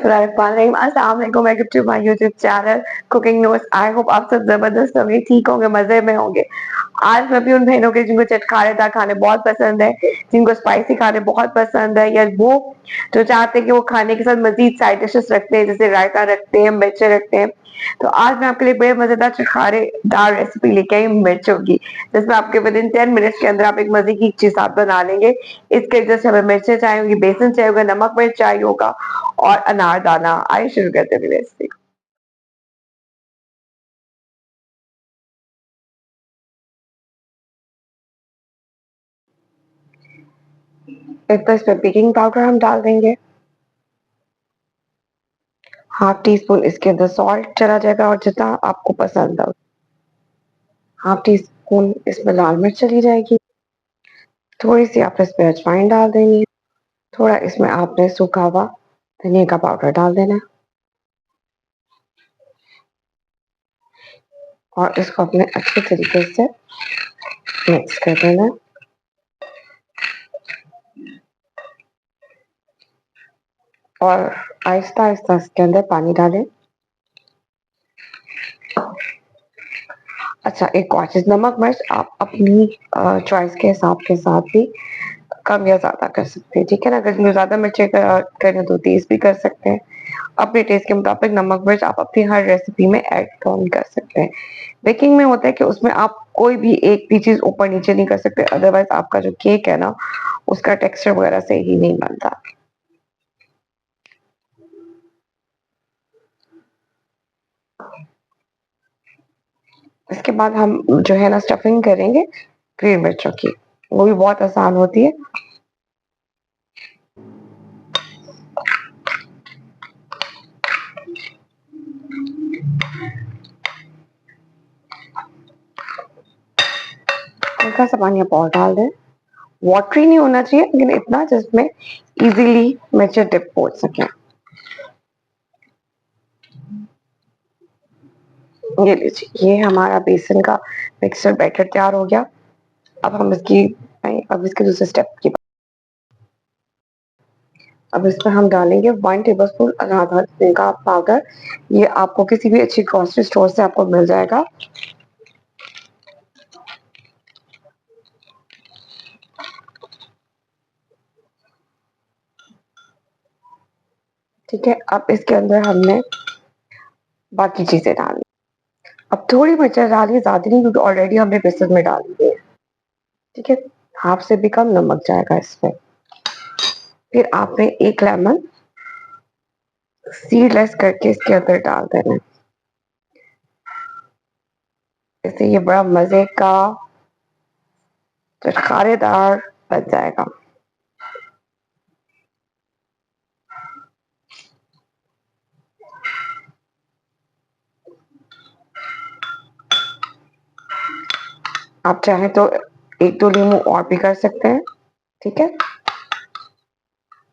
अस्सलाम वालेकुम, welcome to my YouTube channel cooking notes. I hope आप सब जबरदस्त होंगे, ठीक होंगे, मजे में होंगे। आज मैं भी उन बहनों के जिनको चटखारेदार खाने बहुत पसंद है, जिनको स्पाइसी खाने बहुत पसंद है, या वो जो चाहते हैं कि वो खाने के साथ मजीद साइड डिशेस रखते हैं, जैसे रायता रखते हैं, मिर्चें रखते हैं। तो आज मैं आपके लिए बड़े मजेदार चटखारेदार रेसिपी लेके आई मिर्चों की, जिसमें आपके विद इन 10 मिनट्स के अंदर आप एक मजे की चीज आप बना लेंगे। इसके जैसे हमें मिर्चें चाहिए होंगी, बेसन चाहिए होगा, नमक मिर्च चाहिए होगा और अनारदाना। आइए शुरू करते हैं रेसिपी। एक तो इसमें बेकिंग पाउडर हम डाल देंगे, हाफ टी स्पून इसके अंदर सॉल्ट चला जाएगा और जितना आपको पसंद हो। हाफ टी स्पून इसमें लाल मिर्च चली जाएगी। थोड़ी सी आप इसमें अजवाइन डाल देंगे। थोड़ा इसमें आपने सूखा हुआ धनिया का पाउडर डाल देना और इसको अपने अच्छे तरीके से मिक्स कर देना। और आहिस्ता आहिस्ता इसके अंदर पानी डालें। अच्छा, एक और चीज, नमक मिर्च आप अपनी चॉइस के हिसाब के साथ भी कम या ज्यादा कर सकते हैं, ठीक है ना। अगर ज्यादा मिर्चें करें तो तेज भी कर सकते हैं। अपने टेस्ट के मुताबिक नमक मिर्च आप अपनी हर रेसिपी में ऐड ऑन कर सकते हैं। बेकिंग में होता है कि उसमें आप कोई भी एक भी चीज ऊपर नीचे नहीं कर सकते, अदरवाइज आपका जो केक है ना, उसका टेक्सचर वगैरह सही नहीं बनता। इसके बाद हम जो है ना स्टफिंग करेंगे ग्रीन मिर्चों की, वो भी बहुत आसान होती है। हल्का सा पानी आप और डाल दें, वाटरी नहीं होना चाहिए लेकिन इतना जिसमें इजीली मिर्चें डिप हो सके। ये लीजिए, ये हमारा बेसन का मिक्सचर बैटर तैयार हो गया। अब इसके दूसरे स्टेप की अब इसमें हम डालेंगे 1 टेबलस्पून अनारदाने का पाउडर। ये आपको किसी भी अच्छी ग्रोसरी स्टोर से आपको मिल जाएगा। ठीक है, अब इसके अंदर हमने बाकी चीजें डाली। अब थोड़ी मिर्चें डालिए, ज्यादा नहीं, क्योंकि ऑलरेडी हमने बेसन में डाली है। ठीक है, हाफ से भी कम नमक जाएगा इसमें। फिर आपने एक लेमन सीडलेस करके इसके अंदर डाल देना है। इससे ये बड़ा मजे का चटखारेदार बन जाएगा। आप चाहें तो एक दो नींबू और भी कर सकते हैं, ठीक है,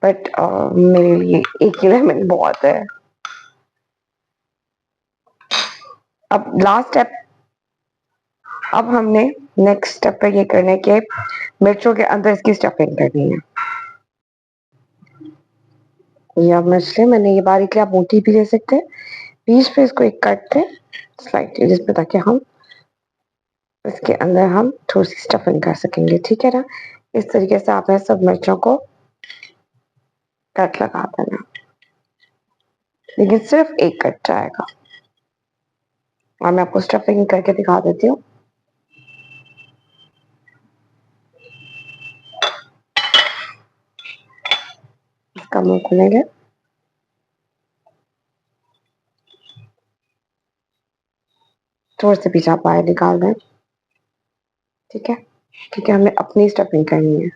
बट मेरे लिए एक ही लेमन बहुत है। अब लास्ट स्टेप, अब हमने नेक्स्ट स्टेप पे ये करना है कि मिर्चों के अंदर इसकी स्टफिंग करनी है। ये अब मछली मैंने ये बारीक लिया, आप मोटी भी ले सकते हैं। बीच पे इसको एक कट दें स्लाइटली, जिसमें ताकि हम इसके अंदर हम थोड़ी सी स्टफिंग कर सकेंगे, ठीक है ना। इस तरीके से आपने सब मिर्चों को कट लगा देना, लेकिन सिर्फ एक कट जाएगा। और मैं आपको स्टफिंग करके दिखा देती हूँ। इसका मुंह खोलेंगे, थोड़े से पीछे आप बाहर निकाल दें, ठीक है, क्योंकि हमें अपनी स्टफिंग करनी है।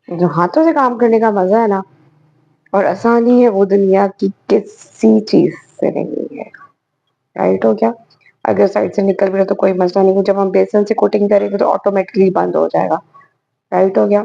जो हाथों से काम करने का मजा है ना और आसानी है, वो दुनिया की किसी चीज से नहीं है। राइट हो गया। अगर साइड से निकल भी रहा तो कोई मसला नहीं, जब हम बेसन से कोटिंग करेंगे तो ऑटोमेटिकली बंद हो जाएगा। राइट हो गया।